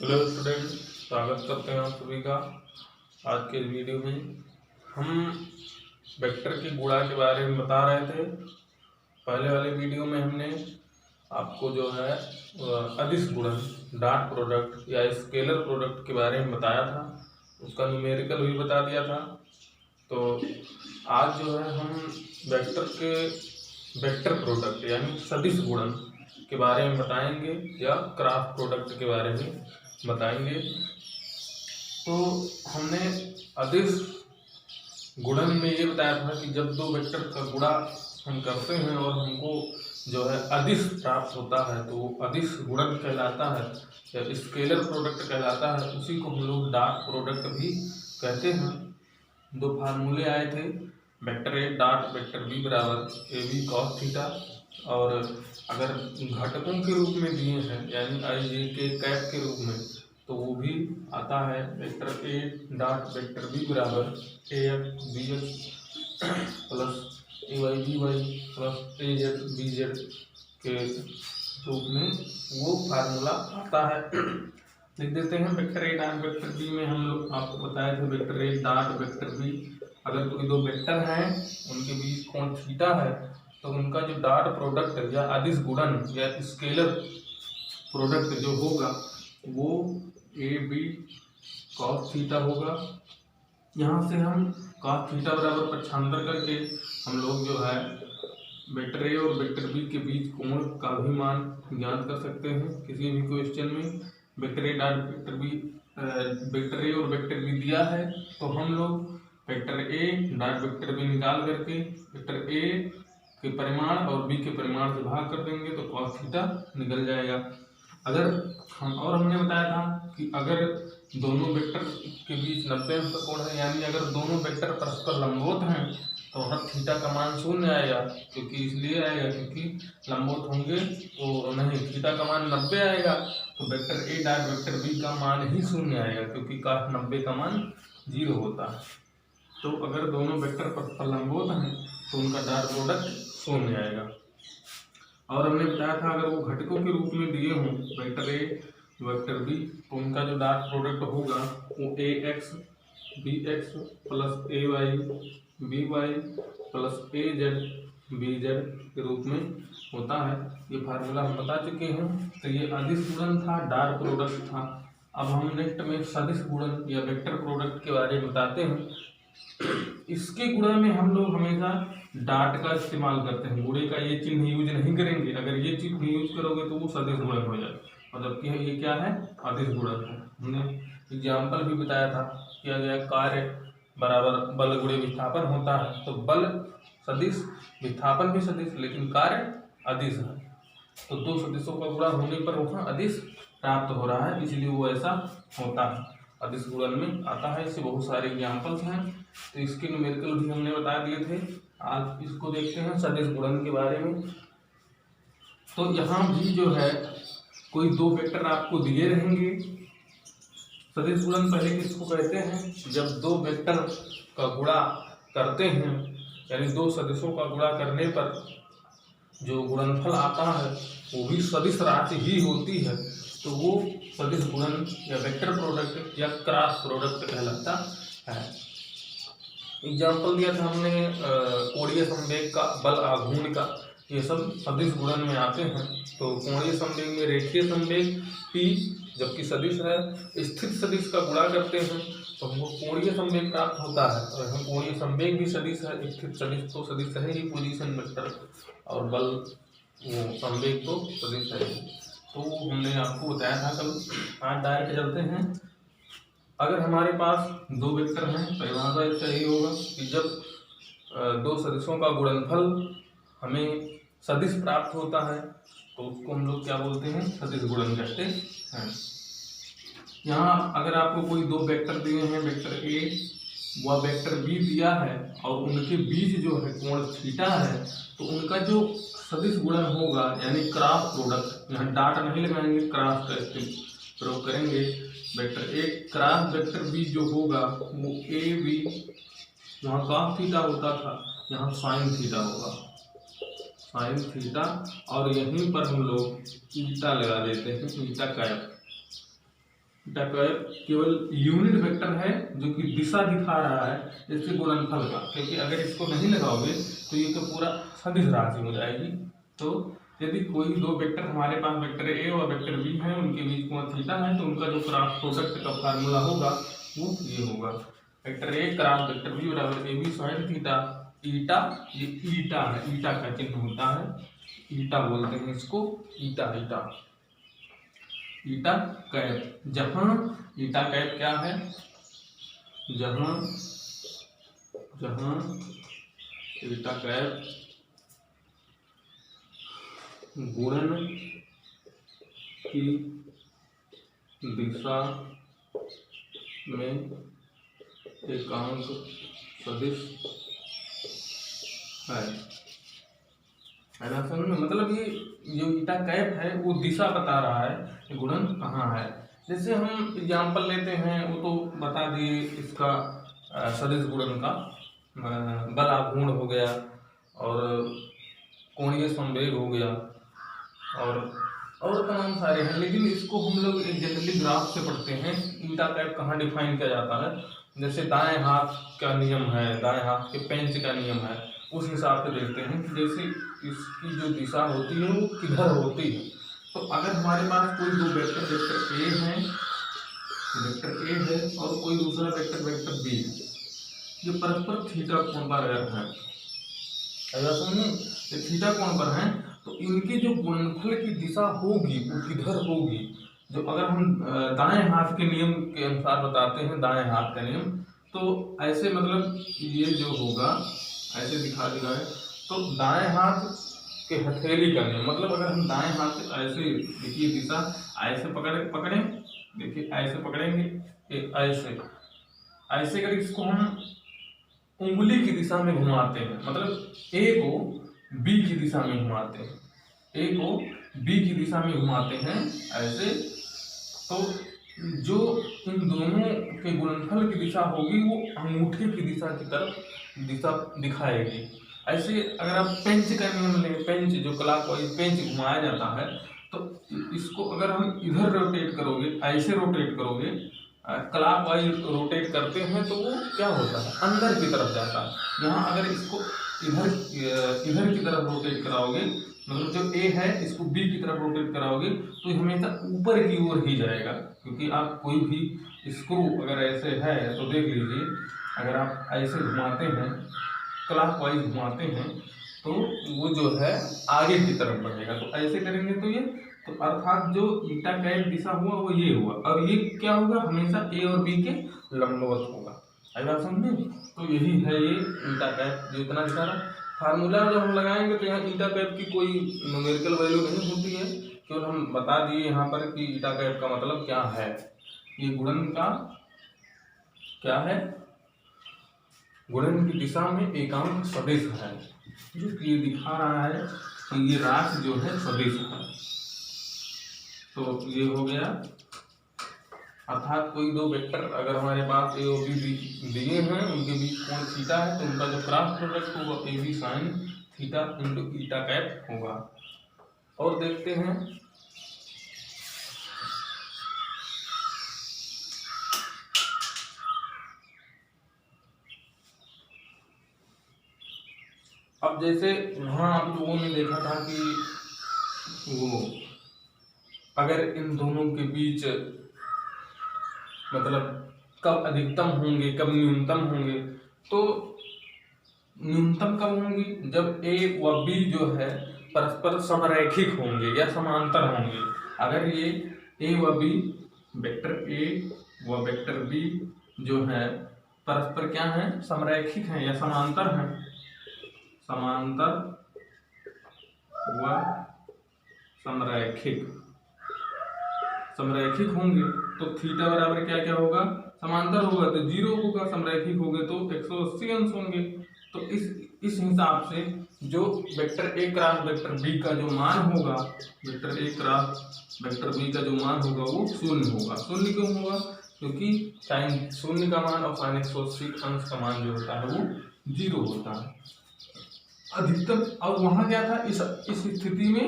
Hello student, स्वागत करते हैं आप सभी का। आज के वीडियो में हम वेक्टर की गुणा के बारे में बता रहे थे। पहले वाले वीडियो में हमने आपको जो है अदिश गुणन, डॉट प्रोडक्ट या स्केलर प्रोडक्ट के बारे में बताया था, उसका न्यूमेरिकल भी बता दिया था। तो आज जो है हम वेक्टर के वेक्टर प्रोडक्ट यानी सदिश गुणन के बारे में बताएंगे या क्रॉस प्रोडक्ट के बारे में बताएंगे। तो हमने अदिश गुणन में ये बताया था कि जब दो वेक्टर का गुणा हम करते हैं और हमको जो है अदिश प्राप्त होता है तो वो अदिश गुणन कहलाता है या स्केलर प्रोडक्ट कहलाता है। उसी को हम लोग डॉट प्रोडक्ट भी कहते हैं। दो फार्मूले आए थे, vector A dot vector B बराबर ए बी कॉस थीटा, और अगर घटकों के रूप में दिए हैं यानी आई जे के कैप के रूप में तो वो भी आता है vector A dot vector B बराबर A x B x plus A y B y plus A Z B z के रूप में वो फार्मूला आता है। लिख देते हैं vector A dot vector B में हम लोग आपको बताए थे vector A dot vector B, अगर कोई दो वेक्टर हैं उनके बीच कोण थीटा है तो उनका जो डॉट प्रोडक्ट या अदिश गुणन या स्केलर प्रोडक्ट जो होगा वो ए बी कॉस थीटा होगा। यहाँ से हम कॉस थीटा बराबर पक्षांतर करके हम लोग जो है वेक्टर ए और वेक्टर बी के बीच कोण का भी मान ज्ञात कर सकते हैं किसी भी क्वेश्चन में। Vector A dot vector B, vector A और वेक्टर बी दिया है तो हम लोग vector A dot vector B निकाल करके वेक्टर ए के परिमाण और बी के परिमाण से भाग कर देंगे तो कॉस थीटा निकल जाएगा। अगर हमने बताया था कि अगर दोनों वेक्टर के बीच 90 अंश का कोण है यानी अगर दोनों वेक्टर परस्पर लंबवत हैं तो वहाँ थीटा का मान शून्य आएगा, क्योंकि इसलिए आएगा क्योंकि लंबवत होंगे तो नहीं, थीटा का मान 90 आएगा तो vector A dot vector B का मान ही शून्य आएगा क्योंकि cos 90 का मान 0 होता है। तो अगर दोनों वेक्टर परस्पर लंबवत हैं तो उनका डॉट प्रोडक्ट शून्य आएगा। और हमने बताया था अगर वो घटकों के रूप में दिए हों वेक्टर ए वेक्टर बी तो उनका जो डॉट प्रोडक्ट होगा वो ए x B x plus A y B y plus A Z B z के रूप में होता है। ये फार्मूला हम बता चुके हैं। तो ये अदिश गुणन था, डॉट प्रोडक्ट था। अब हम नेक्स्ट में सदिश गुणन या वेक्टर प्रोडक्ट के बारे में बताते हैं। इसके गुणा में हम लोग हमेशा डॉट का इस्तेमाल करते हैं, गुणे का ये चिन्ह यूज नहीं करेंगे। अगर ये चिन्ह यूज करोगे तो वो सदिश गुणन हो जाए, मतलब कि ये क्या है, अदिश गुणन है। हमने एग्जाम्पल भी बताया था, किया गया कार्य बराबर बल गुणे विस्थापन होता है तो बल सदिश, विस्थापन भी सदिश, लेकिन कार्य अदिश है। तो दो सदिशों का गुणा होने पर वहाँ अदिश प्राप्त हो रहा है, इसलिए वो ऐसा होता है, अदिश गुणन में आता है। इससे बहुत सारे एग्जाम्पल्स हैं तो इसके न्यूमेरिकल भी हमने बता दिए थे। आज इसको देखते हैं सदिश गुणन के बारे में। तो यहाँ भी जो है कोई दो वेक्टर आपको दिए रहेंगे। सदिश गुणन पहले किसको कहते हैं, जब दो वेक्टर का गुणा करते हैं यानी दो सदिशों का गुणा करने पर जो गुणनफल आता है वो भी सदिश राशि ही होती है तो वो सदिश गुणन या वेक्टर प्रोडक्ट या क्रॉस प्रोडक्ट कहलाता है। एग्जाम्पल दिया था हमने कोणीय संवेग का, बल आघूर्ण का, ये सब सदिश गुणन में आते हैं। तो कोणीय संवेग में रेखीय संवेग P जबकि सदिश है, स्थित सदिश का गुणा करते हैं तो हमको कोणीय संवेग प्राप्त होता है। और हम कोणीय संवेग भी सदिश है, स्थित सदिश तो सदिश है ही पोजीशन वेक्टर, और बल वो संवेग तो सदिश है। तो हमने आपको बताया था कल। आज डायरेक्ट चलते हैं। अगर हमारे पास दो वेक्टर हैं, परिभाषा इसका यही होगा कि जब दो सदिशों का गुणनफल हमें सदिश प्राप्त होता है तो उसको हम लोग क्या बोलते हैं, सदिश गुणन कहते हैं। यहाँ अगर आपको कोई दो वेक्टर दिए हैं, वेक्टर ए व वेक्टर बी दिया है और उनके बीच जो है कोण थीटा है तो उनका जो सदिश गुणन होगा यानी क्रॉस प्रोडक्ट, यहाँ डॉट नहीं लगाएंगे, क्रॉस का प्रयोग करेंगे। Vector A cross vector B जो होगा वो ए बी, यहाँ कॉस थीटा होता था यहाँ साइन थीटा होगा, साइन थीटा, और यहीं पर हम लोग ईटा लगा देते हैं, ईटा कैप। ईटा कैप केवल यूनिट वेक्टर है जो कि दिशा दिखा रहा है इसके गुणनफल का, क्योंकि अगर इसको नहीं लगाओगे तो ये तो पूरा सदिश राशि हो जाएगी। तो यदि कोई दो वेक्टर हमारे पास वेक्टर ए और वेक्टर बी है, उनके बीच कोण थीटा है, तो उनका जो क्रॉस प्रोडक्ट का फार्मूला होगा वो ये होगा, vector A cross vector B बराबर A B sine theta. Eta, ये ईटा है, ईटा का चिन्ह होता है, ईटा बोलते हैं इसको, ईटा ईटा ईटा कैप। जहां ईटा कैप क्या है, जहां ईटा कैप गुणन की दिशा में एकांक सदिश है ना। समझ में, मतलब ये जो ईटा कैप है वो दिशा बता रहा है गुणन कहाँ है। जैसे हम एग्जाम्पल लेते हैं, वो तो बता दिए इसका सदिश गुणन का, बलाघूर्ण हो गया और कोणीय संवेग हो गया और तमाम सारे हैं, लेकिन इसको हम लोग एक जनरली ग्राफ से पढ़ते हैं। ईटा कैप कहाँ डिफाइन किया जाता है, जैसे दाएं हाथ का नियम है, दाएं हाथ के पेंच का नियम है, उस हिसाब से देखते हैं कि जैसे इसकी जो दिशा होती है वो किधर होती है। तो अगर हमारे पास कोई दो वेक्टर वेक्टर ए है और कोई दूसरा वेक्टर बी है, जो परस्पर थीटा कोण पर है, ऐसा समझिए थीटा कोण पर है, तो इनकी जो गुणनफल की दिशा होगी वो किधर होगी। जो अगर हम दाएं हाथ के नियम के अनुसार बताते हैं, दाएं हाथ का नियम, तो ऐसे मतलब ये जो होगा ऐसे दिखा दिया है, तो दाएं हाथ के हथेली का नियम, मतलब अगर हम दाएं हाथ से ऐसे, देखिए दिशा ऐसे पकड़े देखिए ऐसे पकड़ेंगे, ऐसे अगर इसको हम उंगली की दिशा में घुमाते हैं, मतलब ए को बी की दिशा में घुमाते हैं, ए को बी की दिशा में घुमाते हैं ऐसे, तो जो इन दोनों के गुणनफल की दिशा होगी वो अंगूठे की दिशा की तरफ दिशा दिखाएगी। ऐसे अगर आप पेंच का नियम लें, पेंच जो क्लॉकवाइज पेंच घुमाया जाता है, तो इसको अगर हम इधर रोटेट करोगे, ऐसे रोटेट करोगे, क्लॉकवाइज रोटेट करते हैं, तो वो क्या होता है अंदर की तरफ जाता है। यहाँ अगर इसको इधर की तरफ रोटेट कराओगे, मतलब जो ए है इसको बी की तरफ रोटेट कराओगे, तो ये हमेशा ऊपर की ओर ही जाएगा, क्योंकि आप कोई भी स्क्रू अगर ऐसे है तो देख लीजिए, अगर आप ऐसे घुमाते हैं, क्लॉकवाइज घुमाते हैं, तो वो जो है आगे की तरफ बढ़ेगा। तो ऐसे करेंगे तो ये, तो अर्थात जो ईटा कैप दिशा हुआ वो ये हुआ, और ये क्या होगा हमेशा ए और बी के लंबवत होगा। ऐसा समझे, तो यही है ये ईटा कैप जो इतना दिखा रहा। फार्मूला जब हम लगाएंगे तो यहाँ ईटा कैप की कोई न्यूमेरिकल वैल्यू नहीं होती है, केवल हम बता दिए यहाँ पर कि ईटा कैप का मतलब क्या है। ये गुणन का क्या है, गुणन की दिशा में एकांक सदिश है, जो कि ये दिखा रहा है कि ये राशि जो है सदिश है। तो ये हो गया, अर्थात कोई दो वेक्टर अगर हमारे पास ए और बी दिए हैं, उनके बीच कोण थीटा है, तो उनका जो क्रॉस प्रोडक्ट होगा A B sine theta into eta cap होगा। और देखते हैं अब, जैसे वहाँ आप लोगों ने देखा था कि वो अगर इन दोनों के बीच मतलब कब अधिकतम होंगे कब न्यूनतम होंगे, तो न्यूनतम कब होंगी जब ए व बी जो है परस्पर समरैखिक होंगे या समांतर होंगे। अगर ये ए व बी, वेक्टर ए व वेक्टर बी जो है परस्पर क्या है, समरैखिक हैं या समांतर हैं, समांतर व समरैखिक होंगे, तो थीटा बराबर क्या क्या होगा, समांतर होगा तो 0 होगा, समरैखिक होंगे तो 180 अंश होंगे। तो इस हिसाब से जो vector A cross vector B का जो मान होगा, vector A cross vector B का जो मान होगा वो 0 होगा। 0 क्यों होगा, क्योंकि साइन 0 का मान और साइन 180 अंश का मान जो होता है वो 0 होता है अधिकतम। और वहाँ क्या था, इस स्थिति में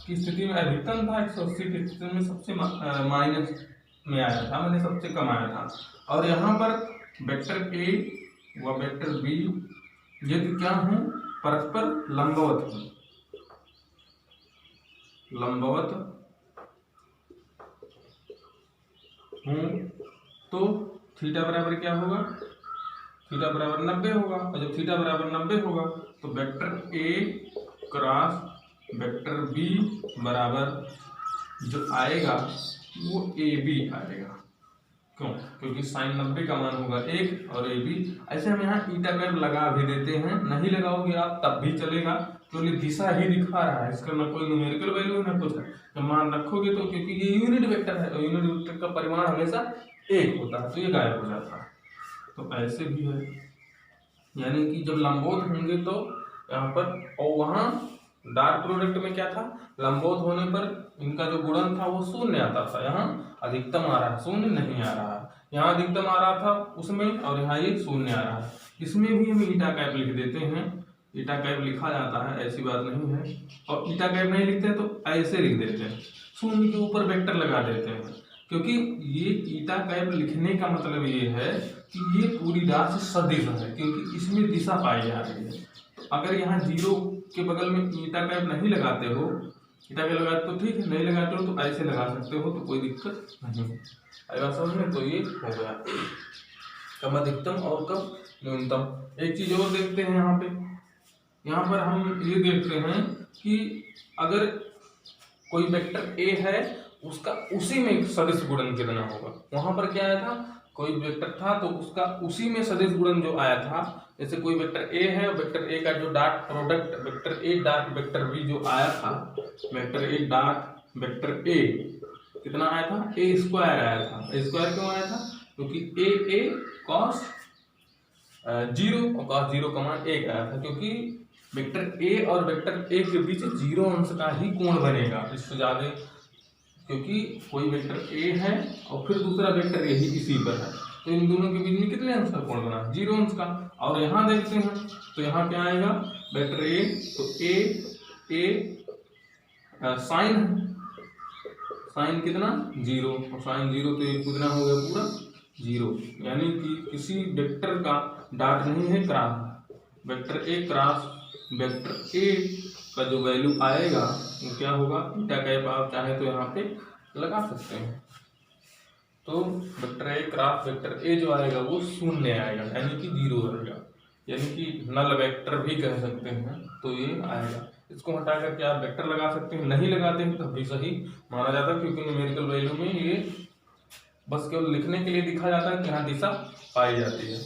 की स्थिति में अधिकतम था, 180 की स्थिति में सबसे माइनस में आया था, मैंने सबसे कम आया था। और यहाँ पर वेक्टर ए व वेक्टर बी यदि क्या हूँ, परस्पर लंबवत हूँ, लंबवत हूँ, तो थीटा बराबर क्या होगा, थीटा बराबर 90 होगा। और जब थीटा बराबर 90 होगा तो vector A cross vector B बराबर जो आएगा वो ए बी आएगा। क्यों? क्योंकि साइन 90 का मान होगा 1 और ए बी। ऐसे हम यहाँ ईटा कैप लगा भी देते हैं, नहीं लगाओगे आप तब भी चलेगा, क्योंकि दिशा ही दिखा रहा है, इसका ना कोई न्यूमेरिकल वैल्यू है ना कुछ है। जब मान रखोगे तो, क्योंकि ये यूनिट वेक्टर है, तो यूनिट वेक्टर का परिमाण हमेशा 1 होता है, तो ये गायब हो जाता है। तो ऐसे भी है, यानी कि जब लंबवत होंगे तो यहाँ पर, और वहाँ डॉट प्रोडक्ट में क्या था, लंबवत होने पर इनका जो गुणन था वो शून्य आता था, यहाँ अधिकतम आ रहा है, शून्य नहीं आ रहा है। यहाँ अधिकतम आ रहा था उसमें, और यहाँ ये शून्य आ रहा है। इसमें भी हम ईटा कैप लिख देते हैं, ईटा कैप लिखा जाता है, ऐसी बात नहीं है। और ईटा कैप नहीं लिखते हैं तो ऐसे लिख देते हैं, शून्य के ऊपर वेक्टर लगा देते हैं, क्योंकि ये ईटा कैप लिखने का मतलब ये है कि ये पूरी राशि सदिश है, क्योंकि इसमें दिशा पाई जा रही है। तो अगर यहाँ जीरो के बगल में ईटा कैप नहीं लगाते हो, ईटा कैप लगाते तो ठीक है, नहीं लगाते हो तो ऐसे लगा सकते हो, तो कोई दिक्कत नहीं है। अगर समझ में, तो ये हो गया कम अधिकतम और कम न्यूनतम। एक चीज और देखते हैं यहाँ पे, यहाँ पर हम ये देखते हैं कि अगर कोई वेक्टर ए है उसका उसी में सदिश गुणन कितना होगा। वहां पर क्या आया था, कोई वेक्टर था तो उसका उसी में सदिश गुणन जो आया था, जैसे कोई वेक्टर ए है, वेक्टर ए का जो dot product vector A dot vector B जो आया था, vector A dot vector A कितना आया था, ए स्क्वायर आया था। ए स्क्वायर क्यों आया था, क्योंकि ए कॉस 0 और कॉस 0 का मान 1 आया था, क्योंकि वेक्टर ए और वेक्टर ए के बीच 0 अंश का ही कोण बनेगा, इससे ज्यादा, क्योंकि कोई वेक्टर ए है और फिर दूसरा वेक्टर ए ही इसी पर है, तो इन दोनों के बीच में कितने अंश का कोण बना, 0 अंश का। और यहाँ देखते हैं तो यहाँ क्या आएगा, वेक्टर ए, तो ए साइन कितना 0, और साइन 0 तो ये कितना हो गया पूरा 0, यानी कि किसी वेक्टर का डॉट नहीं है, cross vector A cross vector A का जो वैल्यू आएगा वो क्या होगा, ईटा कैप आप चाहे तो यहाँ पे लगा सकते हैं। तो vector A cross vector A जो आएगा वो शून्य आएगा, यानी कि 0 आएगा, यानी कि नल वेक्टर भी कह सकते हैं, तो ये आएगा। इसको हटा करके आप वेक्टर लगा सकते हैं, नहीं लगाते हैं तो भी सही माना जाता है, क्योंकि न्यूमेरिकल वैल्यू में ये बस केवल लिखने के लिए दिखा जाता है कि यहाँ दिशा पाई जाती है।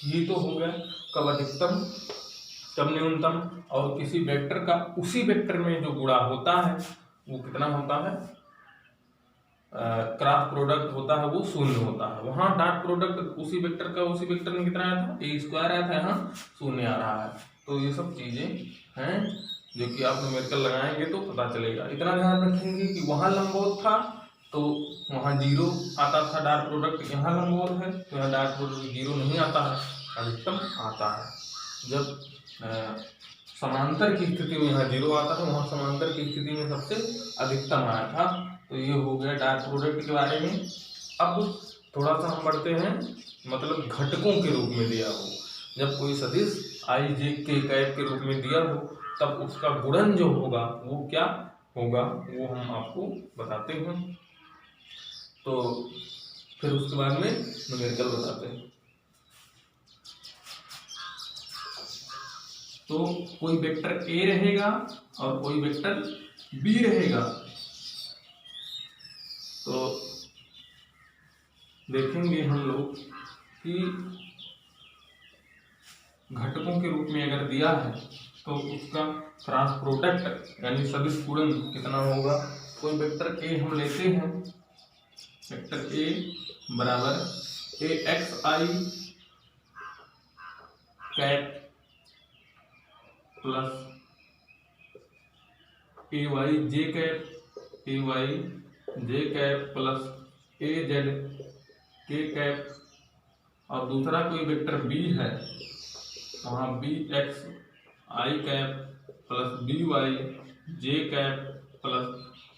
ये तो हो गया कब अधिकतम कब न्यूनतम, और किसी वेक्टर का उसी वेक्टर में जो गुणा होता है वो कितना होता है, क्रॉस प्रोडक्ट होता है वो शून्य होता है। वहां डॉट प्रोडक्ट उसी वेक्टर का उसी वेक्टर में कितना आया था, ए स्क्वायर आया था, यहाँ शून्य आ रहा है। तो ये सब चीजें हैं जो कि आप न्यूमेरिकल लगाएंगे तो पता चलेगा। इतना ध्यान रखेंगे कि वहां लंबवत था तो वहां 0 आता था डॉट प्रोडक्ट, यहाँ लंबवत है तो यहाँ डॉट प्रोडक्ट 0 नहीं आता है, अधिकतम आता है। जब समांतर की स्थिति में यहाँ 0 आता है, वहाँ समांतर की स्थिति में सबसे अधिकतम आया था। तो ये हो गया डॉट प्रोडक्ट के बारे में। अब थोड़ा सा हम बढ़ते हैं, मतलब घटकों के रूप में दिया हो, जब कोई सदिश आई जे के कैप के रूप में दिया हो तब उसका गुणन जो होगा वो क्या होगा वो हम आपको बताते हैं। तो फिर उसके बाद में न्यूमेरिकल बताते हैं। तो कोई वेक्टर ए रहेगा और कोई वेक्टर बी रहेगा, तो देखेंगे हम लोग कि घटकों के रूप में अगर दिया है तो उसका क्रॉस प्रोडक्ट यानी सदिश गुणन कितना होगा। कोई वेक्टर ए हम लेते हैं, वेक्टर ए बराबर A x I cap plus A Y J cap, A Y J cap plus A Z के कैप, और दूसरा कोई वेक्टर बी है, वहाँ बी एक्स आई कैप प्लस बी वाई जे कैप प्लस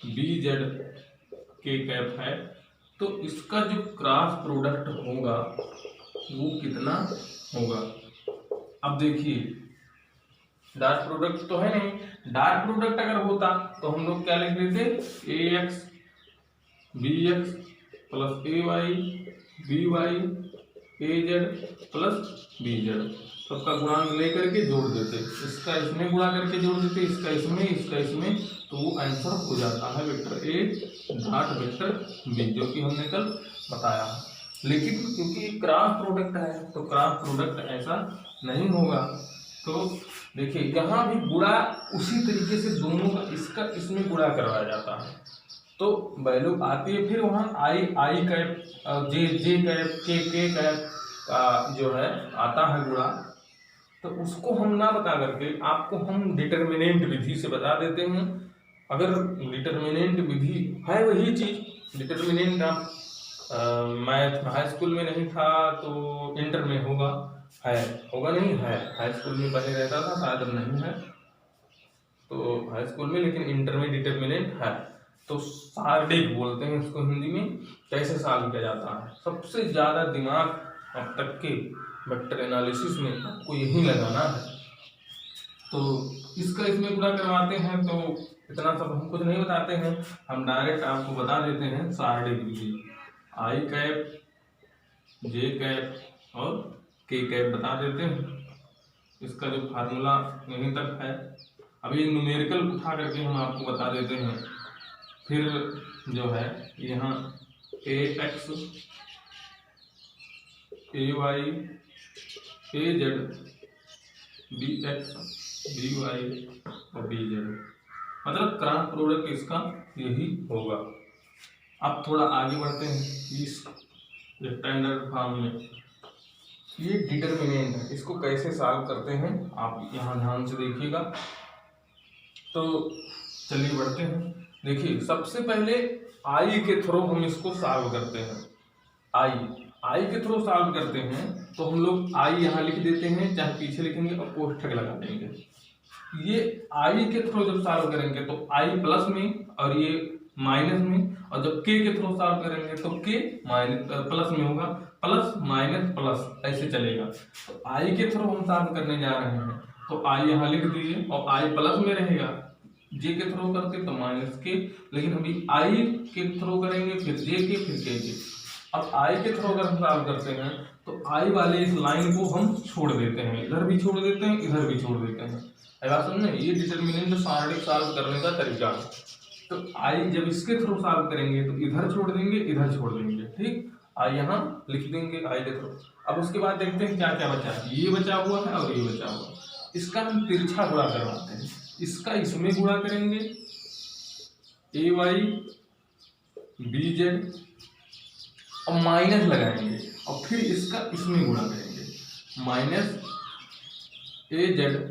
बी जेड के cap है। तो इसका जो क्रॉस प्रोडक्ट होगा वो कितना होगा। अब देखिए डॉट प्रोडक्ट तो है नहीं, डॉट प्रोडक्ट अगर होता तो हम लोग क्या लिख देते, ए x B x plus A y B Y A Z plus B Z, सबका गुणांक लेकर के जोड़ देते, इसका इसमें गुणा करके जोड़ देते, इसका इसमें, तो वो आंसर हो जाता है vector A dot vector B, जो कि हमने कल बताया है। लेकिन क्योंकि क्रॉस प्रोडक्ट है तो क्रॉस प्रोडक्ट ऐसा नहीं होगा। तो देखिए यहाँ भी गुणा उसी तरीके से दोनों का इसका इसमें गुणा करवाया जाता है, तो वैल्यू आती है, फिर वहाँ आई कैप जे कैप के कैप का जो है आता है गुणा, तो उसको हम ना बता करके आपको हम डिटर्मिनेंट विधि से बता देते हैं। अगर डिटर्मिनेंट विधि है वही चीज, डिटर्मिनेंट आप मैथ हाई स्कूल में नहीं था तो इंटर में होगा, होगा नहीं है, हाई स्कूल में पहले रहता था, शायद अब नहीं है तो हाई स्कूल में, लेकिन इंटर में डिटर्मिनेंट है। तो सार्डिक बोलते हैं इसको हिंदी में, कैसे सॉल्व किया जाता है। सबसे ज़्यादा दिमाग अब तक के वेक्टर एनालिसिस में आपको यही लगाना है। तो इसका इसमें गुणा करवाते हैं, तो इतना सब हम कुछ नहीं बताते हैं, हम डायरेक्ट आपको बता देते हैं सार्डिक विधि, आई कैप जे कैप और के कैप बता देते हैं। इसका जो फार्मूला यहीं तक है, अभी न्यूमेरिकल उठा करके हम आपको बता देते हैं। फिर जो है यहाँ A X A Y A Z B x B Y और बी जेड, मतलब क्रॉस प्रोडक्ट इसका यही होगा। अब थोड़ा आगे बढ़ते हैं इस स्टैंडर्ड फॉर्म में, ये डिटर्मिनेंट है, इसको कैसे सॉल्व करते हैं आप यहाँ ध्यान से देखिएगा। तो चलिए बढ़ते हैं। देखिए सबसे पहले आई के थ्रू हम इसको सॉल्व करते हैं, आई के थ्रू सॉल्व करते हैं, तो हम लोग आई यहाँ लिख देते हैं, चाहे पीछे लिखेंगे और कोष्ठक लगा देंगे। ये आई के थ्रू जब सॉल्व करेंगे तो आई प्लस में और ये माइनस में, और जब के थ्रू सॉल्व करेंगे तो के माइनस प्लस में होगा, प्लस माइनस प्लस ऐसे चलेगा। तो आई के थ्रू हम सॉल्व करने जा रहे हैं, तो आई यहाँ लिख दीजिए और आई प्लस में रहेगा, जे के थ्रू करते तो माइनस के, लेकिन अभी आई के थ्रू करेंगे फिर जे के फिर के। अब आई के थ्रू अगर हम सॉल्व करते हैं तो आई वाले इस लाइन को हम छोड़ देते हैं, इधर भी छोड़ देते हैं इधर भी छोड़ देते हैं, बात समझे। ये डिटर्मिनेंट सार्डिक सॉल्व करने का तरीका है। तो आई जब इसके थ्रू सॉल्व करेंगे तो इधर छोड़ देंगे इधर छोड़ देंगे, ठीक, आई यहाँ लिख देंगे आई के थ्रू। अब उसके बाद देखते हैं क्या क्या बचा है, ये बचा हुआ है और ये बचा हुआ है, इसका हम तिरछा गुणा करवाते हैं, इसका इसमें गुणा करेंगे ए वाई बी जेड और माइनस लगाएंगे, और फिर इसका इसमें गुणा करेंगे माइनस ए जेड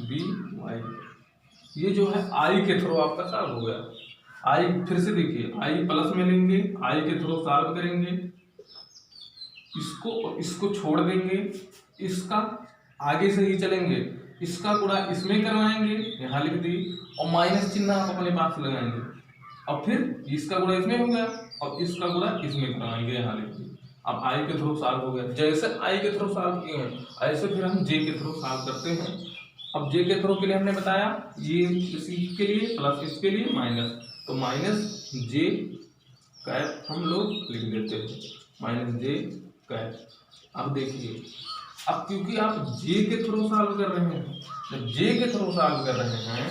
बी वाई। ये जो है आई के थ्रू आपका सॉल्व हो गया। आई फिर से देखिए, आई प्लस में लेंगे, आई के थ्रू सॉल्व करेंगे, इसको और इसको छोड़ देंगे, इसका आगे से ही चलेंगे, इसका गुणा इसमें करवाएंगे, यहाँ लिख दी, और माइनस चिन्ह आप अपने पास लगाएंगे, और फिर इसका गुणा इसमें हो गया और इसका गुणा इसमें करवाएंगे, यहाँ लिख दी। अब आई के थ्रू सॉल्व हो गया। जैसे आई के थ्रू सॉल्व किए हैं ऐसे फिर हम जे के थ्रू सॉल्व करते हैं। अब जे के थ्रू के लिए हमने बताया ये इसी के लिए प्लस इसके लिए माइनस, तो माइनस जे कैप हम लोग लिख देते हैं, माइनस जे कैप। अब देखिए, अब क्योंकि आप जे के थ्रू सॉल्व कर रहे हैं, जब जे के थ्रू सॉल्व कर रहे हैं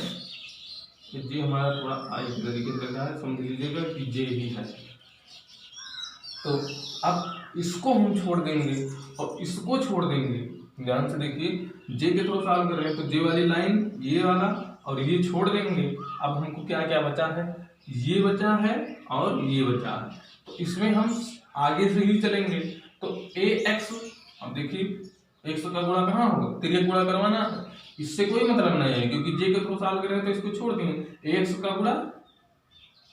तो जे हमारा थोड़ा आई के तरीके से लगा है, समझ लीजिएगा कि जे ही है। तो अब इसको हम छोड़ देंगे और इसको छोड़ देंगे, ध्यान से देखिए, जे के थ्रू सॉल्व कर रहे हैं तो जे वाली लाइन ये वाला और ये छोड़ देंगे। अब हमको क्या क्या बचा है, ये बचा है और ये बचा है, तो इसमें हम आगे से ही चलेंगे। तो ए एक्स, अब देखिए एक्स का गुणा कहाँ होगा, तिर्यक गुणा करवाना, इससे कोई मतलब नहीं है क्योंकि जे के थ्रू सॉल्व करेंगे तो इसको छोड़ देंगे। एक्स का गुणा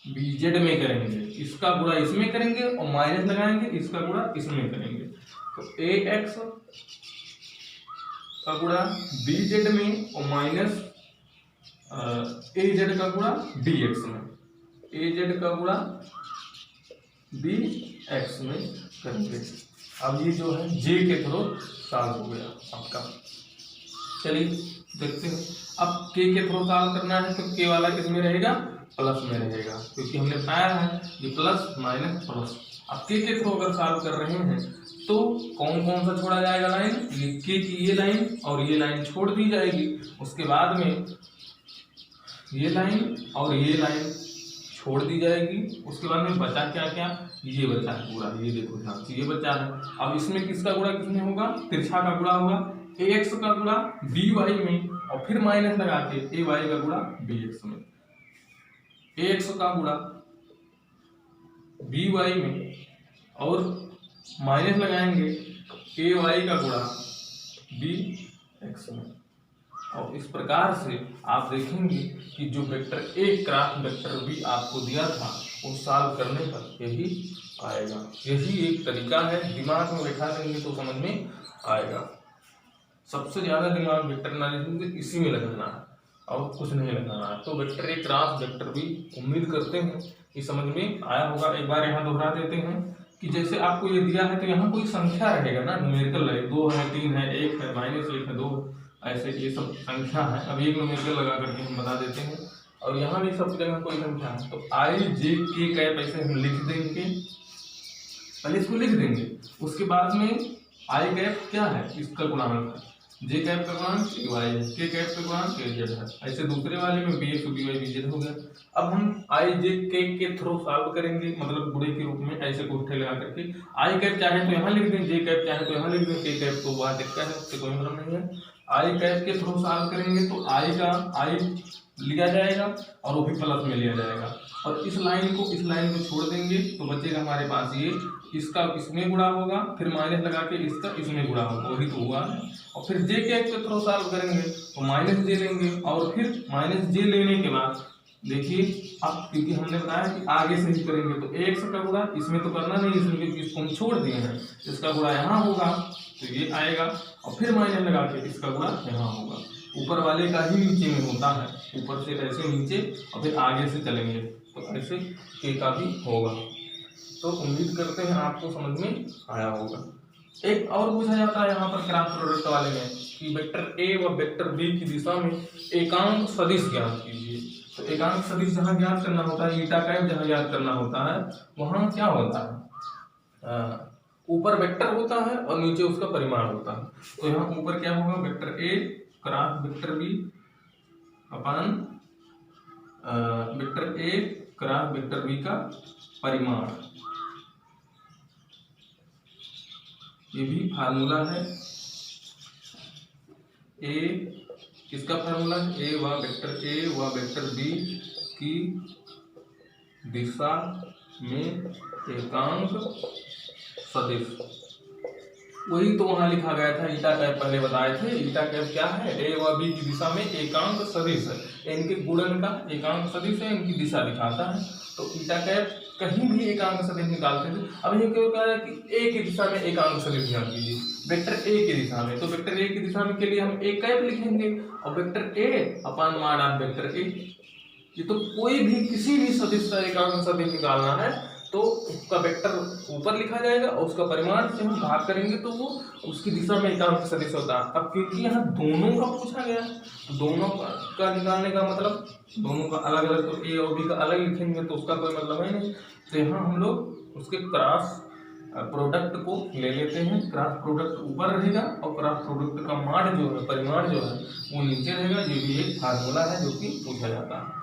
बी जेड में करेंगे, इसका गुणा इसमें करेंगे और माइनस लगाएंगे, इसका गुणा इसमें करेंगे। तो ए एक्स का गुणा बी जेड में और माइनस ए जेड का गुणा डी एक्स में, ए जेड का गुणा बी एक्स में करेंगे। अब ये जो है जे के थ्रू सॉल्व हो गया आपका। चलिए देखते हैं। अब के थ्रू सॉल्व करना है तो के वाला किस में रहेगा, प्लस में रहेगा, क्योंकि हमने बताया है कि प्लस माइनस प्लस। अब के थ्रू अगर सॉल्व कर रहे हैं तो कौन कौन सा छोड़ा जाएगा लाइन, ये के की ये लाइन और ये लाइन छोड़ दी जाएगी। उसके बाद में ये लाइन और ये लाइन छोड़ दी जाएगी। उसके बाद में बचा क्या क्या, ये बचा है पूरा, ये देखो ध्यान से ये बचा है। अब इसमें किसका गुणा किसमें होगा, तिरछा का गुणा होगा, ए एक्स का गुणा बी वाई में, और फिर माइनस लगा के ए वाई का गुणा बी एक्स में। ए एक्स का गुणा बी वाई में और माइनस लगाएंगे ए वाई का गुणा बी एक्स में। और इस प्रकार से आप देखेंगे कि जो vector A cross vector B आपको दिया था वो सॉल्व करने पर यही आएगा। यही एक तरीका है, दिमाग में बैठा देंगे तो समझ में आएगा। सबसे ज्यादा दिमाग वेक्टर एनालिसिस इसी में लगाना है और कुछ नहीं लगाना है। तो vector A cross vector B उम्मीद करते हैं कि समझ में आया होगा। एक बार यहाँ दोहरा देते हैं कि जैसे आपको ये दिया है तो यहाँ कोई संख्या रहेगा ना, न्यूमेरिकल है, 2 है, 3 है, 1 है, -1 है, 2, ऐसे ये सब संख्या है। अब एक न्यूमेरिकल लगा करके हम बता देते हैं। और यहाँ भी सब जगह कोई संख्या है तो आई जे के कैप ऐसे हम लिख देंगे, पहले इसको लिख देंगे। उसके बाद में आई कैप क्या है, इसका गुणांक है, जे कैप का गुणांक ए वाई है, के कैप का गुणांक ए जेड है। ऐसे दूसरे वाले में B x B y B z हो गया। अब हम आई जे के थ्रू सॉल्व करेंगे, मतलब गुणे के रूप में ऐसे गुट्ठे लगा करके। आई कैप चाहे तो यहाँ लिख दें, जे कैप चाहे तो यहाँ लिख दें, के कैप तो वहाँ दिखता है, उससे कोई मतलब नहीं है। आई कैप के थ्रू सॉल्व करेंगे तो आई का आई लिया जाएगा और वो भी प्लस में लिया जाएगा। और इस लाइन को छोड़ देंगे तो बचेगा हमारे पास ये, इसका इसमें गुणा होगा, फिर माइनस लगा के इसका इसमें गुणा होगा, वही तो हुआ है। और फिर जे के थ्रू सॉल्व करेंगे तो माइनस जे लेंगे और फिर माइनस जे लेने के बाद देखिए अब क्योंकि हमने बताया कि आगे से ही करेंगे तो एक्स का गुणा इसमें तो करना नहीं, इसमें क्योंकि इसको हम छोड़ दिए हैं, इसका गुणा यहाँ होगा तो ये आएगा और फिर माइनस लगा के इसका गुणा यहाँ होगा। ऊपर वाले का ही नीचे में होता है, ऊपर से ऐसे नीचे और फिर आगे से चलेंगे तो ऐसे के का भी होगा। तो उम्मीद करते हैं आपको समझ में आया होगा। एक और पूछा जाता है यहाँ पर क्रॉस प्रोडक्ट वाले में कि वेक्टर ए व वेक्टर बी की दिशा में एकांक सदिश ज्ञात कीजिए। तो एकांक सदिश जहाँ ज्ञात करना होता है, ईटा कैप जहाँ ज्ञात करना होता है, वहाँ क्या होता है, ऊपर वेक्टर होता है और नीचे उसका परिमाण होता है। तो यहाँ ऊपर क्या होगा, vector A cross vector B upon vector A cross vector B का परिमाण। ये भी फार्मूला है, ए किसका फार्मूला है, ए व वेक्टर बी की दिशा में एकांक सदिश। वही तो वहां लिखा गया था, ईटा कैप पहले बताए थे। ईटा कैप क्या है, ए व बी की दिशा में एकांक सदिश है, इनके गुणन का एकांक सदिश है, इनकी दिशा दिखाता है। तो ईटा कैप कहीं भी एकांक सदिश निकालते थे। अब ये क्यों कह रहा है कि ए की दिशा में एकांक सदिश निकाल कीजिए, वेक्टर ए की दिशा में। तो वेक्टर ए की दिशा में के लिए हम ए कैप लिखेंगे और वेक्टर ए अपान मान आप वेक्टर ए। ये तो कोई भी किसी भी सदिश का एकांक सदिश निकालना है तो उसका वेक्टर ऊपर लिखा जाएगा और उसका परिमाण से हम भाग करेंगे तो वो उसकी दिशा में एकांक सदिश होता है। अब क्योंकि यहाँ दोनों का पूछा गया तो दोनों का निकालने का मतलब दोनों का अलग अलग, तो ए और बी का अलग लिखेंगे तो उसका कोई मतलब है नहीं। तो यहाँ हम लोग उसके क्रॉस प्रोडक्ट को ले लेते हैं। क्रॉस प्रोडक्ट ऊपर रहेगा और क्रॉस प्रोडक्ट का मान जो है, परिमाण जो है वो नीचे रहेगा। ये भी एक फार्मूला है जो कि पूछा जाता है।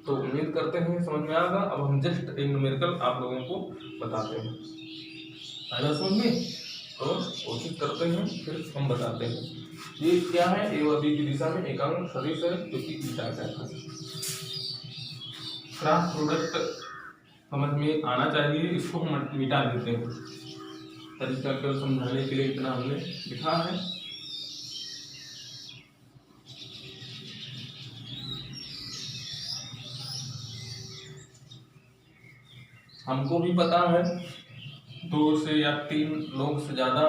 तो उम्मीद करते हैं समझ में आएगा। अब हम जस्ट एक न्यूमेरिकल आप लोगों को बताते हैं, आएगा समझ में, तो कोशिश करते हैं फिर हम बताते हैं। ये क्या है, ए व बी की दिशा में एकांक सदिश है जो कि ईटा कैप है। क्रॉस प्रोडक्ट समझ में आना चाहिए, इसको हम मिटा देते हैं। तरीका केवल समझाने के लिए इतना हमने लिखा है। हमको भी पता है 2 से या 3 लोग से ज़्यादा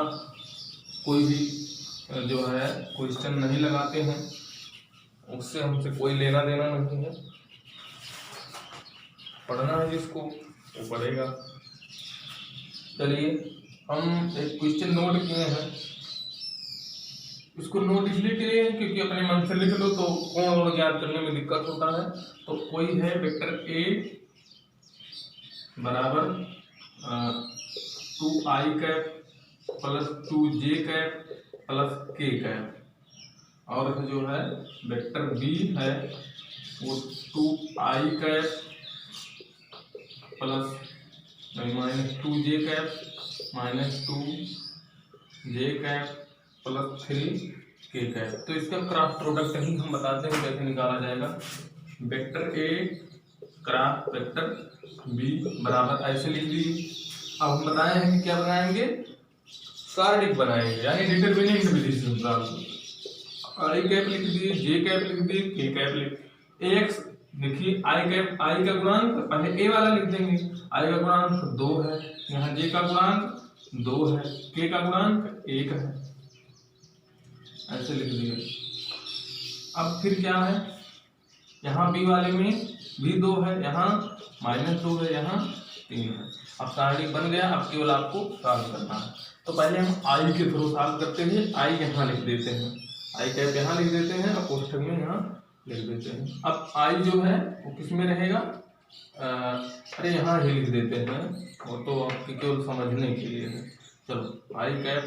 कोई भी जो है क्वेश्चन नहीं लगाते हैं, उससे हमसे कोई लेना देना नहीं है। पढ़ना है जिसको वो पढ़ेगा। चलिए हम एक क्वेश्चन नोट किए हैं, इसको नोट इसलिए किए हैं क्योंकि अपने मन से लिख लो तो कोण और ज्ञात करने में दिक्कत होता है। तो कोई है वेक्टर ए बराबर 2i cap plus 2j cap plus k cap, और जो है वेक्टर बी है वो 2i cap plus minus 2j cap minus 2j cap plus 3k cap. तो इसका क्रॉस प्रोडक्ट ही हम बताते हैं कैसे निकाला जाएगा। Vector A cross vector B बराबर ऐसे लिख दी। अब हम बताए हैं कि क्या बनाएंगे, कार्डिक बनाएंगे, यानी डिटरमिनेंट विधि से। आई कैप लिख दिए, जे कैप लिख दिए, के कैप लिख एक्स देखिए आई कैप, आई का गुणांक पहले ए वाला लिख देंगे, आई का गुणांक 2 है, यहाँ जे का गुणांक 2 है, के का गुणांक 1 है, ऐसे लिख दिए। अब फिर क्या है, यहाँ बी वाले में भी 2 है, यहाँ -2 है, यहाँ 3 है। अब कार्डिक बन गया। अब केवल आपको सॉल्व करना है। तो पहले हम आई के थ्रू सॉल्व करते हैं। आई यहाँ लिख देते हैं, आई कैप यहाँ लिख देते हैं और कोष्ठक में यहाँ लिख देते हैं। अब आई जो है वो किस में रहेगा, अरे यहाँ ही लिख देते हैं, वो तो आपके केवल समझने के लिए है। चलो आई कैप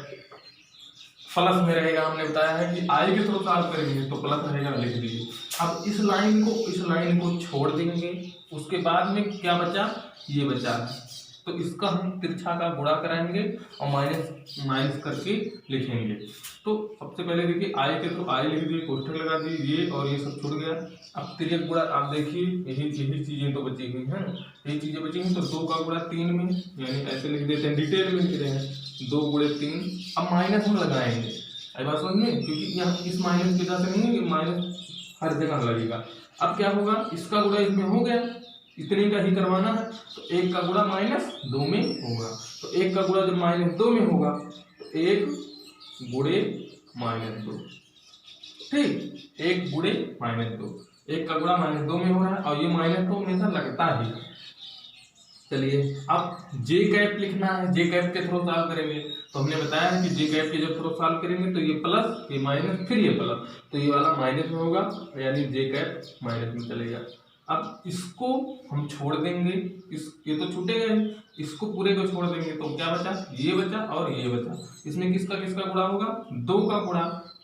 प्लस में रहेगा, हमने बताया है कि आई के थ्रू सॉल्व करेंगे तो प्लस रहेगा, लिख दीजिए। अब इस लाइन को छोड़ देंगे, उसके बाद में क्या बचा, ये बचा है, तो इसका हम तिरछा का गुणा कराएंगे और माइनस करके लिखेंगे। तो सबसे पहले देखिए आई के थ्रू आई लिख दिए, कोष्ठक लगा दिए, ये और ये सब छूट गया। अब तिर्यक गुणा आप देखिए, यही चीजें तो बची हुई हैं, यही चीजें बची हुई। तो 2 का गुणा 3 में, यानी ऐसे लिख देते हैं, डिटेल में लिख रहे हैं 2 गुणे 3। अब माइनस हम लगाएंगे, आई बात समझ में, क्योंकि यहाँ इस माइनस की वजह से नहीं है, माइनस हर जगह लगेगा। अब क्या होगा, इसका गुणा इसमें हो गया, इतने का ही करवाना है, तो 1 का गुणा -2 में होगा। तो 1 का गुणा जब -2 में होगा तो 1 गुणे -2, ठीक, 1 गुणे -2, 1 का गुणा -2 में हो रहा है, और ये -2 हमेशा लगता ही। चलिए अब जे कैप लिखना है, जे कैप के थ्रू सॉल्व करेंगे। तो हमने बताया है कि जे कैप के जब थ्रू सॉल्व करेंगे तो ये प्लस, ये माइनस, फिर ये प्लस, तो ये वाला माइनस में होगा, यानी जे कैप माइनस में चलेगा। अब इसको हम छोड़ देंगे, ये तो छूटेगा ही, इसको पूरे को छोड़ देंगे तो क्या बचा, ये बचा और ये बचा। इसमें किसका गुणा होगा, 2 का गुणा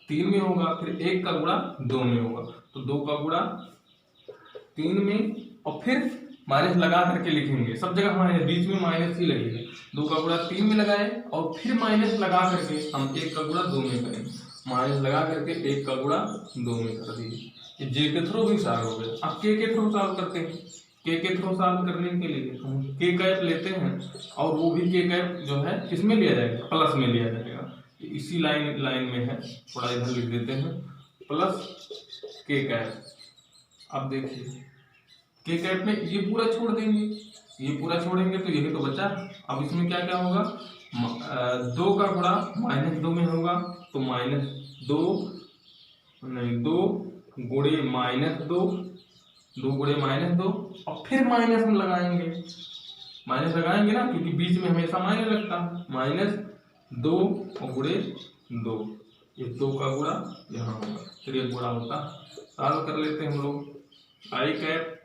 3 में होगा, फिर 1 का गुणा 2 में होगा, तो 2 का गुणा 3 में, और फिर माइनस लगा करके लिखेंगे, सब जगह हमारे बीच में माइनस ही लगेगा। 2 का गुणा 3 में लगाए और फिर माइनस लगा करके हम 1 का गुणा 2 में करेंगे, माइनस लगा करके 1 का गुणा 2 में कर दिए। जे के थ्रू भी सॉल्व हो गया। अब के थ्रू सॉल्व करते हैं। के थ्रू सॉल्व करने के लिए हम के कैप लेते हैं, और वो भी के कैप जो है किसमें लिया जाएगा, प्लस में लिया जाएगा। इसी लाइन में है, थोड़ा इधर लिख देते हैं, प्लस के कैप। अब देखिए के कैप में ये पूरा छोड़ देंगे, ये पूरा छोड़ेंगे तो यही तो बचा। अब इसमें क्या क्या होगा, 2 का गुणा -2 में होगा, तो -2 नहीं, 2 गुणे -2, 2 गुणे -2, और फिर माइनस हम लगाएंगे, माइनस लगाएंगे ना, क्योंकि बीच में हमेशा माइनस लगता है। -2 और गुणे 2, ये 2 का गुणा यहाँ होगा, फिर ये गुणा होता। सॉल्व कर लेते हैं हम लोग। आई कैप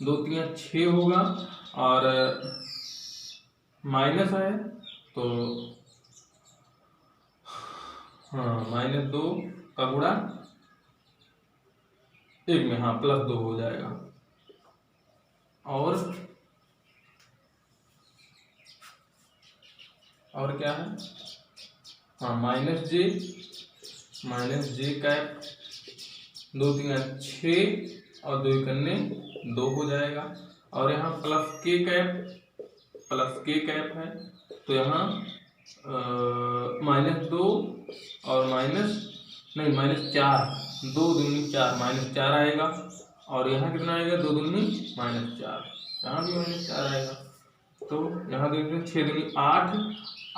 2 3 6 होगा, और माइनस है तो हाँ, -2 का गुणा 1 में, हाँ +2 हो जाएगा। और क्या है, हाँ -j कैप 2 3 6 और 2 × 2 हो जाएगा, और यहाँ प्लस के कैप है, तो यहाँ -2 और -4, 2 दूनी 4, -4 आएगा, और यहाँ कितना आएगा, 2 दूनी -4, यहाँ भी -4 आएगा। तो यहाँ देखिए 6 दूनी 8,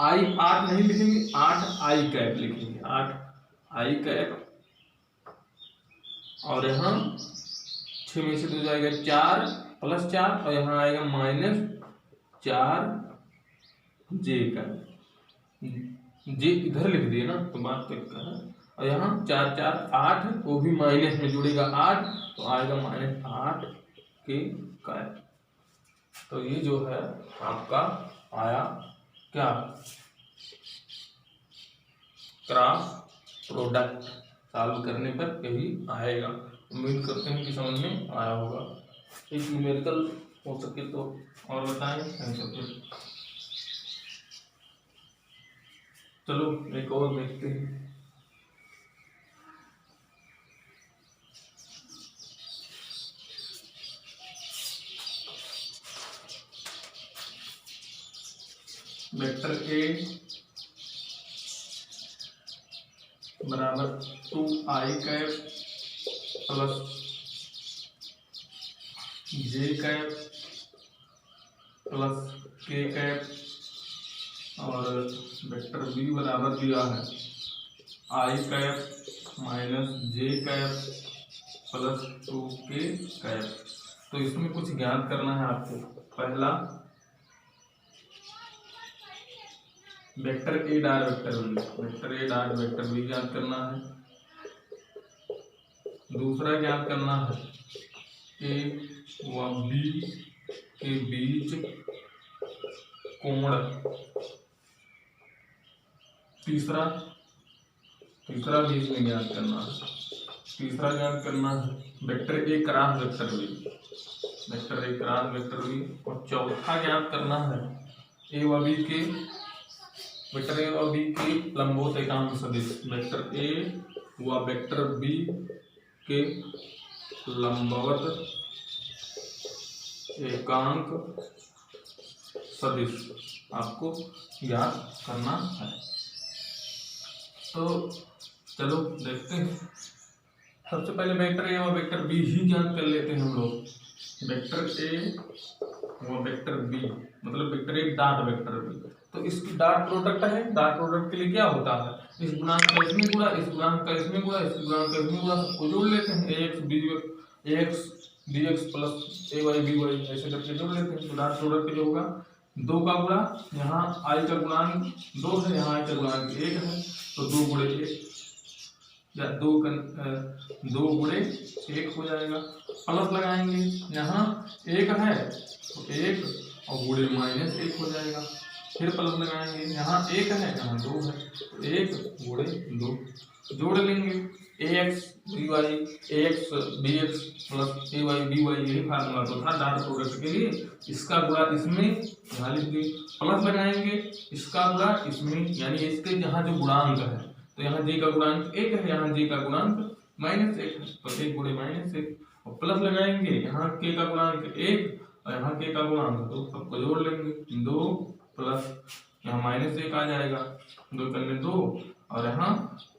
आई 8 नहीं लिखेंगे, 8 आई कैप लिखेंगे, 8 आई कैप, और यहाँ 6 में से 2 जाएगा 4 +4, और यहाँ आएगा -4 जे का, जे इधर लिख दिए ना तो बात तो एक है। और यहाँ 4 4 8, वो भी माइनस में जुड़ेगा 8, तो आएगा -8 के कैप। तो ये जो है आपका आया क्या, क्रॉस प्रोडक्ट। सॉल्व करने पर यही आएगा। उम्मीद करते हैं कि समझ में आया होगा। एक न्यूमेरिकल हो सके तो और बताएं, नहीं तो फिर चलो एक और देखते हैं। वेक्टर ए बराबर 2i cap plus j cap plus k cap, और वेक्टर बी बराबर दिया है i cap minus j cap plus 2k cap. तो इसमें कुछ ज्ञात करना है आपको। पहला vector A dot vector B, vector A dot vector B ज्ञात करना है। दूसरा ज्ञात करना है ए व बी के बीच कोण। तीसरा भी इसमें ज्ञात करना है। तीसरा ज्ञात करना है vector A cross vector B, vector A cross vector B. और चौथा ज्ञात करना है ए व बी के, वेक्टर ए व बी के लंबवत एकांक सदिश। वेक्टर ए व वेक्टर बी के लंबवत एकांक सदिश आपको ज्ञात करना है। तो चलो देखते हैं। सबसे पहले वेक्टर ए और वेक्टर बी ही ज्ञात कर लेते हैं हम लोग। वेक्टर ए व वेक्टर बी मतलब vector A dot vector B, तो इसकी डॉट प्रोडक्ट है। डॉट प्रोडक्ट के लिए क्या होता है, इस गुणांक का इसमें गुणा, इस गुणांक का इसमें गुणा, इस गुणांक का इसमें गुणा, सबको जोड़ लेते हैं। ax bx plus ay by ऐसे करके जोड़ लेते हैं। तो डॉट प्रोडक्ट जो होगा 2 का गुणा, यहाँ i का गुणांक 2 है, यहाँ i का गुणांक 1 है, तो 2 गुणे 1 या 2 गुणे 1 हो जाएगा। प्लस लगाएंगे, यहाँ 1 है तो 1 और गुणे -1 हो जाएगा। फिर प्लस लगाएंगे, यहाँ 1 है, यहाँ 2 है, तो 1 गुणे 2 जोड़ लेंगे। ax bx plus ay by यही फार्मूला तो था डॉट प्रोडक्ट के लिए। इसका गुणा इसमें यहाँ लिख दिए, प्लस लगाएंगे, इसका गुणा इसमें, यानी इसके यहाँ जो गुणांक है, तो यहाँ j का गुणांक 1 है, यहाँ j का गुणांक -1 है, तो 1 गुणे -1 और प्लस लगाएंगे, यहाँ k का गुणांक 1 और यहाँ k का गुणांक 2, सबको जोड़ लेंगे। 2 प्लस यहाँ -1 आ जाएगा, 2 करने 2 और यहाँ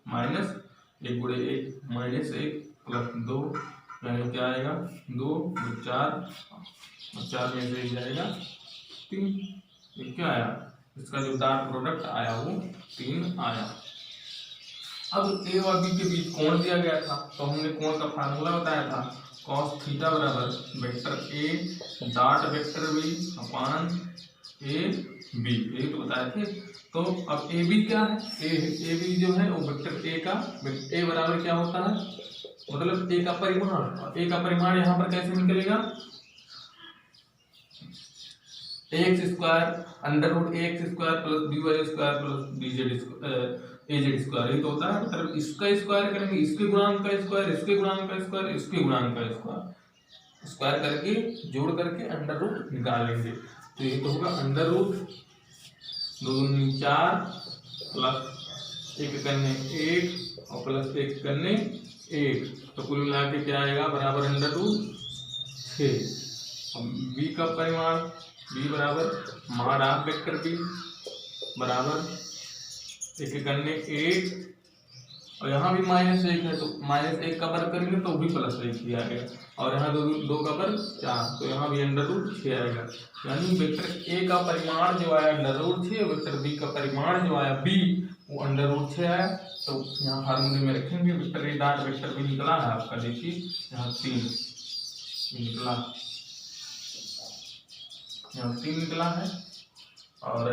-1 गुणे 1 -1 प्लस 2 यानी क्या आएगा 2 4 और 4 में से जाएगा 3। ये क्या आया, इसका जो डॉट प्रोडक्ट आया वो 3 आया। अब ए और बी के बीच कोण दिया गया था, तो हमने कोण का फार्मूला बताया था cos थीटा बराबर vector A dot vector B upon A B, ये तो बताए थे। तो अब ए बी क्या है, ए बी जो है वो वेक्टर ए का, ए बराबर क्या होता है, मतलब ए का परिमाण। ए का परिमाण यहाँ पर कैसे निकलेगा, ax square under root ax square plus by square plus bz square, ये तो होता है। मतलब इसका स्क्वायर करेंगे, इसके गुणांक का स्क्वायर, इसके गुणांक का स्क्वायर, इसके गुणांक का स्क्वायर, स्क्वायर करके जोड़ करके अंडर रूट निकालेंगे। तो ये तो होगा अंडर रूट 2 दूनी 4 प्लस 1 करने 1 और प्लस 1 करने 1, तो कुल मिला के क्या आएगा बराबर अंडर रूट 6। बी का परिमाण बी बराबर मॉड ऑफ वेक्टर बी बराबर 1 करने 1 और यहाँ भी -1 है, तो -1 का वर्ग करेंगे तो भी +1 ही आएगा, और यहाँ 2 का वर्ग 4, तो यहाँ भी अंडर रूट 6 आएगा। यानी वेक्टर ए का परिमाण जो आया अंडर रूट 6, वेक्टर बी का परिमाण जो आया बी वो अंडर रूट 6 आया। तो यहाँ फार्मूले में रखेंगे, vector A dot vector B निकला है आपका, देखिए यहाँ 3 निकला, यहाँ 3 निकला है। और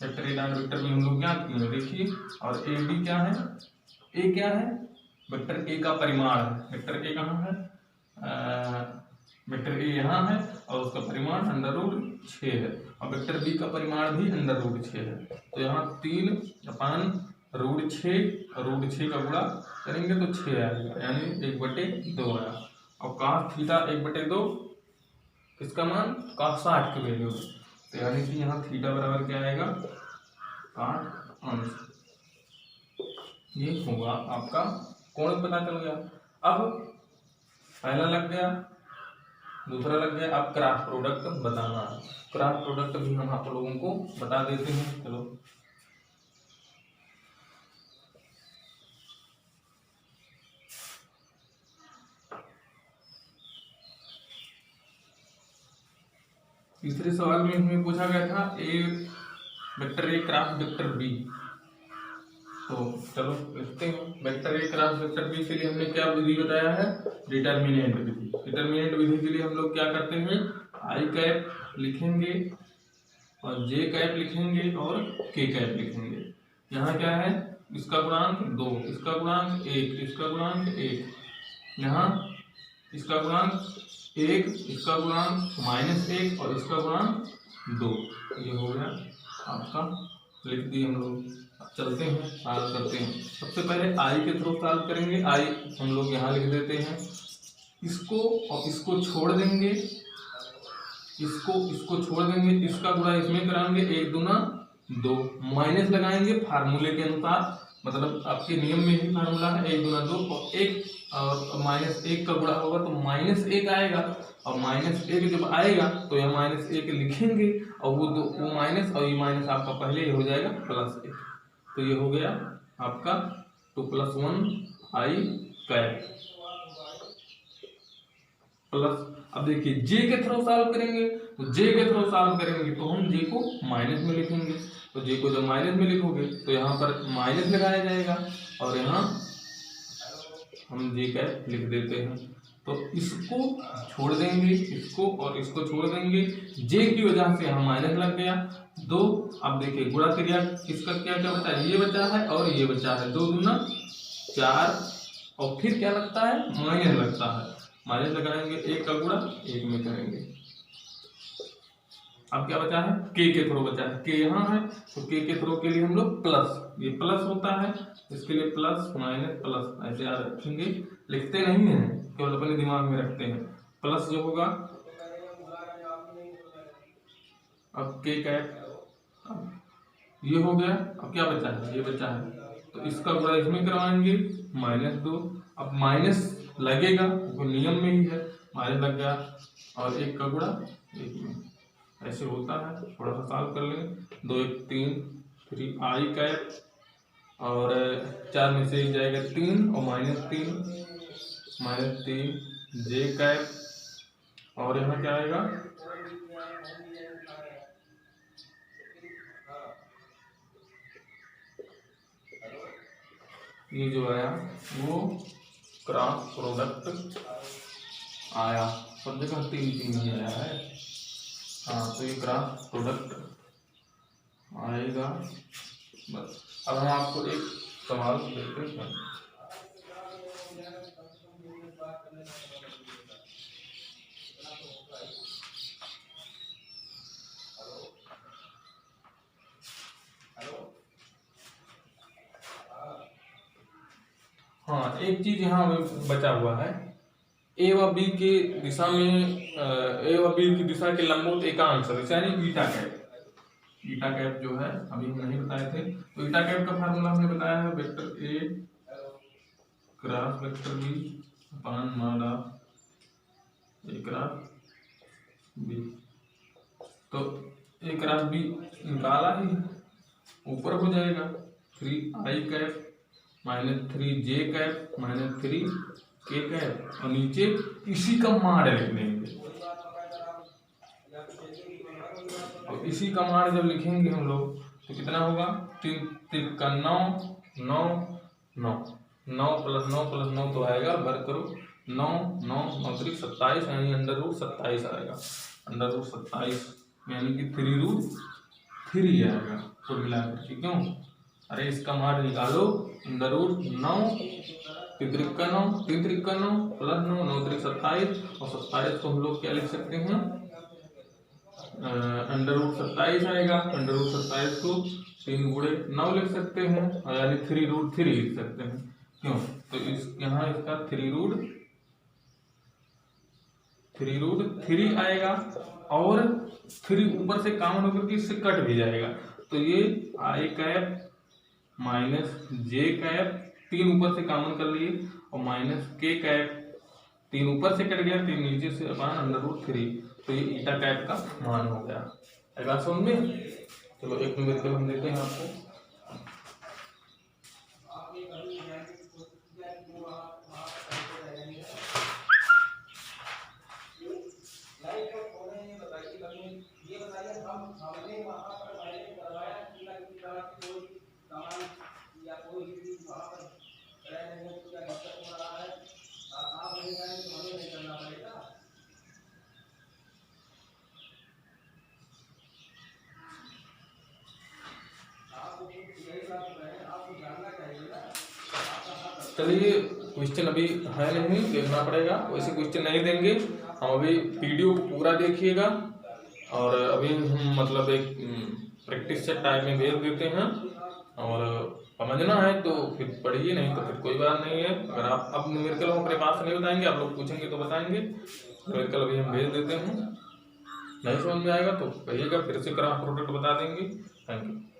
vector A dot vector B हम लोग क्या किए देखिए। और ए बी क्या है, ए क्या है, वेक्टर ए का परिमाण है। वेक्टर ए कहाँ है, वेक्टर ए यहाँ है और उसका परिमाण √6 है, और वेक्टर बी का परिमाण भी √6 है। तो यहाँ 3/√6 और √6 का गुणा करेंगे तो 6 आएगा, यानी 1/2 आया। और cos थीटा 1/2 किसका मान, cos 60 की वैल्यू है। तो यानी कि यहाँ थीटा बराबर क्या आएगा, 60 अंश। ये होगा आपका कोण, पता चल गया। अब पहला लग गया, दूसरा लग गया, अब क्रॉस प्रोडक्ट बताना है। क्रॉस प्रोडक्ट भी हम आप लोगों को बता देते हैं। चलो तीसरे सवाल में हमें पूछा गया था vector A cross vector B. तो चलो लिखते हैं, vector A cross vector B के लिए हमने क्या विधि बताया है, डिटर्मिनेंट विधि। डिटर्मिनेंट विधि के लिए हम लोग क्या करते हैं, आई कैप लिखेंगे और जे कैप लिखेंगे और के कैप लिखेंगे। यहाँ क्या है, इसका गुणांक 2, इसका गुणांक 1, इसका गुणांक 1, यहाँ इसका गुणांक 1, इसका गुणांक -1 और इसका गुणांक 2। ये हो गया आपका, लिख दिए हम लोग। चलते हैं सॉल्व करते हैं। सबसे पहले आई के थ्रू सॉल्व करेंगे। आई हम लोग यहाँ लिख देते हैं, इसको और इसको छोड़ देंगे, इसको छोड़ देंगे, इसका गुणा इसमें कराएंगे, 1 दूना 2, माइनस लगाएंगे फार्मूले के अनुसार, मतलब आपके नियम में ही फार्मूला है 1 दूना 2 और 1 और -1 का गुणा होगा तो -1 आएगा। और -1 जब आएगा तो यह -1 लिखेंगे और वो माइनस और ये माइनस आपका पहले ही हो जाएगा +1। तो ये हो गया आपका 2 + 1 आई कैप प्लस। अब देखिए जे के थ्रू सॉल्व करेंगे, तो जे के थ्रू सॉल्व करेंगे तो हम जे को माइनस में लिखेंगे। तो जे को जब माइनस में लिखोगे तो यहाँ पर माइनस लगाया जाएगा और यहाँ हम जे कैप लिख देते हैं। तो इसको छोड़ देंगे, इसको और इसको छोड़ देंगे, जे की वजह से यहाँ माइनस लग गया 2। अब देखिए गुणा क्रिया इसका क्या क्या बचा है, ये बचा है और ये बचा है, 2 दूना 4 और फिर क्या लगता है, माइनस लगता है। माइनस लगाएंगे, 1 का गुणा 1 में करेंगे। अब क्या बचा है, के थ्रू बचा है, के यहाँ है तो के थ्रू के लिए हम लोग प्लस, ये प्लस होता है इसके लिए प्लस माइनस प्लस ऐसे याद रखेंगे, लिखते नहीं है, केवल अपने दिमाग में रखते हैं। प्लस जो होगा, अब के कैप ये हो गया। अब क्या बचा है, ये बचा है, तो इसका गुणा इसमें करवाएंगे -2। अब माइनस लगेगा, वो नियम में ही है, माइनस लग गया और 1 का गुणा 1 में, ऐसे होता है। थोड़ा सा सॉल्व कर लेंगे, 2 1 3 3 आई कैप और 4 में से 1 जाएगा 3 और -3 जे कैप और यहाँ क्या आएगा, ये जो आया वो क्रॉस प्रोडक्ट आया, सब जगह 3 ही आया है। हाँ, तो ये क्रॉस प्रोडक्ट आएगा बस। अब हम आपको एक सवाल देते हैं, हाँ एक चीज यहाँ बचा हुआ है, ए व बी के दिशा में ए व बी की दिशा के लंबवत एकांक सदिश यानी ईटा कैप। ईटा कैप जो है अभी हम नहीं बताए थे, तो ईटा कैप का फार्मूला हमने बताया है, vector A cross vector B अपान माडा ए क्रॉस बी। तो ए क्रॉस बी निकाला ही, ऊपर हो जाएगा 3 आई कैप -3 जे कैप -3 के कैप और नीचे इसी का मान लिख देंगे। और इसी का मान जब लिखेंगे हम लोग तो कितना होगा, 3 3 का 9 9 9 9 + 9 + 9 तो आएगा, वर्ग करो 9 9 9 3 27 यानी √27 आएगा, √27 यानी कि 3√3 आएगा कुल मिलाकर के। क्यों? अरे इसका मान निकालो, अंडर रूट 9, 3 त्रिक 9, 3 त्रिक 9 प्लस 9, 9 त्रिक 27, और 27 को हम लोग क्या लिख सकते हैं, अंडर रूट 27 आएगा। अंडर रूट 27 को 3 गुणे 9 लिख सकते हैं, और यानी 3√3 लिख सकते हैं। क्यों? तो इस यहाँ इसका 3√3 आएगा, और 3 ऊपर से कॉमन होकर के इससे कट भी जाएगा, तो ये आई कैप माइनस जे कैप, 3 ऊपर से कॉमन कर लिए, और माइनस के कैप, 3 ऊपर से कट गया, 3 नीचे से अपन अंडर√3, तो ये ईटा कैप का मान हो गया। है बात समझ में? चलो एक न्यूमेरिकल हम देते हैं आपको। चलिए क्वेश्चन अभी है नहीं, देखना पड़ेगा, वैसे क्वेश्चन नहीं देंगे हम, अभी वीडियो को पूरा देखिएगा, और अभी हम मतलब एक प्रैक्टिस सेट टाइप में भेज देते हैं, और समझना है तो फिर पढ़िए, नहीं तो फिर कोई बात नहीं है। अगर आप अब न्यूमेरिकल हम अपने पास नहीं बताएंगे, आप लोग पूछेंगे तो बताएंगे। न्यूमेरिकल अभी हम भेज देते हैं, नहीं समझ में आएगा तो कहिएगा, फिर से ग्राफ प्रोडक्ट बता देंगे। Thank you.